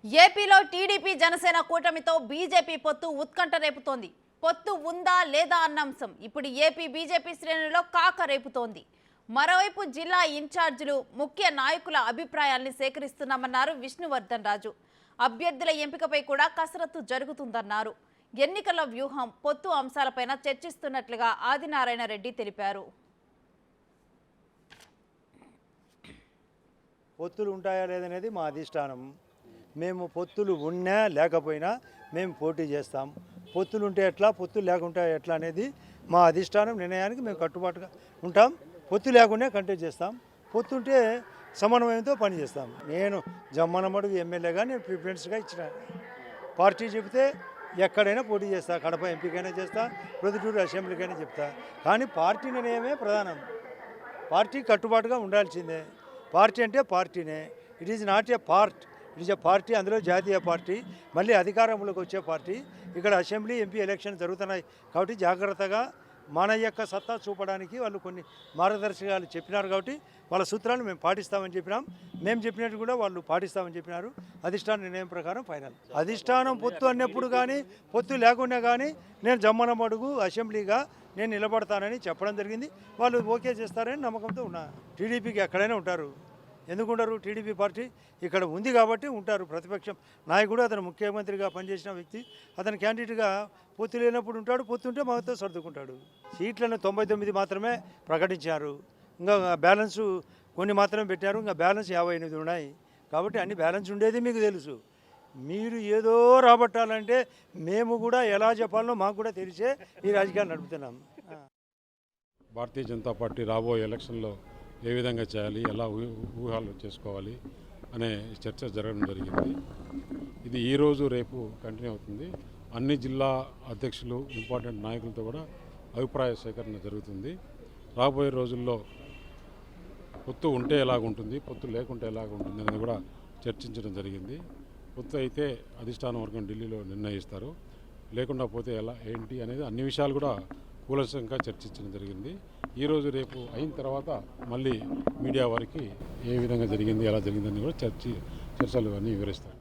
ఏపీలో TDP Janasena కూటమితో BJP పొత్తు ఉత్కంఠ రేపుతోంది. పొత్తు ఉందా లేదా అన్న అంశం ఇప్పుడు ఏపీ బీజేపీ శ్రేణుల్లో కాక రేపుతోంది. మరోవైపు జిల్లా ఇన్ఛార్జీలు ముఖ్య నాయకుల అభిప్రాయాల్ని సేకరిస్తున్నామన్నారు విష్ణువర్ధన్ రాజు. అభ్యర్థుల ఎంపికపై కూడా కసరత్తు జరుగుతుందన్నారు. ఎన్నికల వ్యూహం, పొత్తు అంశాలపైన చర్చిస్తున్నట్లుగా ఆదినారాయణ రెడ్డి తెలిపారు. పొత్తులు ఉంటాయా లేదనేది మా అధిష్టానం. మేము పొత్తులు ఉన్నా లేకపోయినా మేము పోటీ చేస్తాం. పొత్తులు ఉంటే ఎట్లా, పొత్తులు లేకుంటే ఎట్లా అనేది మా అధిష్టానం నిర్ణయానికి మేము కట్టుబాటుగా ఉంటాం. పొత్తు లేకుండా కంటెస్ట్ చేస్తాం. పొత్తు ఉంటే సమన్వయంతో పనిచేస్తాం. నేను జమ్మనమడుగు ఎమ్మెల్యేగా నేను ప్రిఫరెన్స్గా ఇచ్చిన పార్టీ చెబితే ఎక్కడైనా పోటీ చేస్తా. కడప ఎంపీకైనా చేస్తా, ప్రొద్దుటూరు అసెంబ్లీకైనా చెప్తా. కానీ పార్టీ నిర్ణయమే ప్రధానం. పార్టీ కట్టుబాటుగా ఉండాల్సిందే. పార్టీ అంటే పార్టీనే. It is not a part, it is a party. అందులో జాతీయ పార్టీ, మళ్ళీ అధికారంలోకి వచ్చే పార్టీ. ఇక్కడ అసెంబ్లీ ఎంపీ ఎలక్షన్ జరుగుతున్నాయి కాబట్టి జాగ్రత్తగా మన యొక్క సత్తా చూపడానికి వాళ్ళు కొన్ని మార్గదర్శకాలు చెప్పినారు. కాబట్టి వాళ్ళ సూత్రాలు మేము పాటిస్తామని చెప్పినాం. మేము చెప్పినట్టు కూడా వాళ్ళు పాటిస్తామని చెప్పినారు. అధిష్టాన నిర్ణయం ప్రకారం ఫైనల్. అధిష్టానం పొత్తు అన్నప్పుడు కానీ పొత్తు లేకుండా కానీ నేను జమ్మనమడుగు అసెంబ్లీగా నేను నిలబడతానని చెప్పడం జరిగింది. వాళ్ళు ఓకే చేస్తారని నమ్మకంతో ఉన్నా. టీడీపీకి ఎక్కడైనా ఉంటారు. ఎందుకుంటారు? టీడీపీ పార్టీ ఇక్కడ ఉంది కాబట్టి ఉంటారు. ప్రతిపక్షం నాయకుడు, అతను ముఖ్యమంత్రిగా పనిచేసిన వ్యక్తి, అతను క్యాండిడేట్గా పొత్తు లేనప్పుడు ఉంటాడు, పొత్తు ఉంటే మాతో సర్దుకుంటాడు. సీట్లను 99 మాత్రమే ప్రకటించారు. ఇంకా బ్యాలెన్సు కొన్ని మాత్రమే పెట్టారు. ఇంకా బ్యాలెన్స్ 58 ఉన్నాయి. కాబట్టి అన్ని బ్యాలెన్స్ ఉండేది మీకు తెలుసు. మీరు ఏదో రాబట్టాలంటే మేము కూడా ఎలా చెప్పాలో మాకు కూడా తెలిసే ఈ రాజకీయాలు నడుపుతున్నాం. భారతీయ జనతా పార్టీ రాబోయే ఎలక్షన్లో ఏ విధంగా చేయాలి, ఎలా ఊహాలు చేసుకోవాలి అనే చర్చ జరగడం జరిగింది. ఇది ఈరోజు రేపు కంటిన్యూ అవుతుంది. అన్ని జిల్లా అధ్యక్షులు, ఇంపార్టెంట్ నాయకులతో కూడా అభిప్రాయ సేకరణ జరుగుతుంది. రాబోయే రోజుల్లో పొత్తు ఉంటే ఎలాగుంటుంది, పొత్తు లేకుంటే ఎలాగుంటుంది అనేది కూడా చర్చించడం జరిగింది. పొత్తు అయితే అధిష్టాన వర్గం ఢిల్లీలో నిర్ణయిస్తారు, లేకుండా పోతే ఎలా ఏంటి అనేది అన్ని విషయాలు కూడా కూలంకషంగా చర్చించడం జరిగింది. ఈరోజు రేపు అయిన తర్వాత మళ్ళీ మీడియా వారికి ఏ విధంగా జరిగింది, ఎలా జరిగిందని కూడా చర్చలు అన్నీ వివరిస్తారు.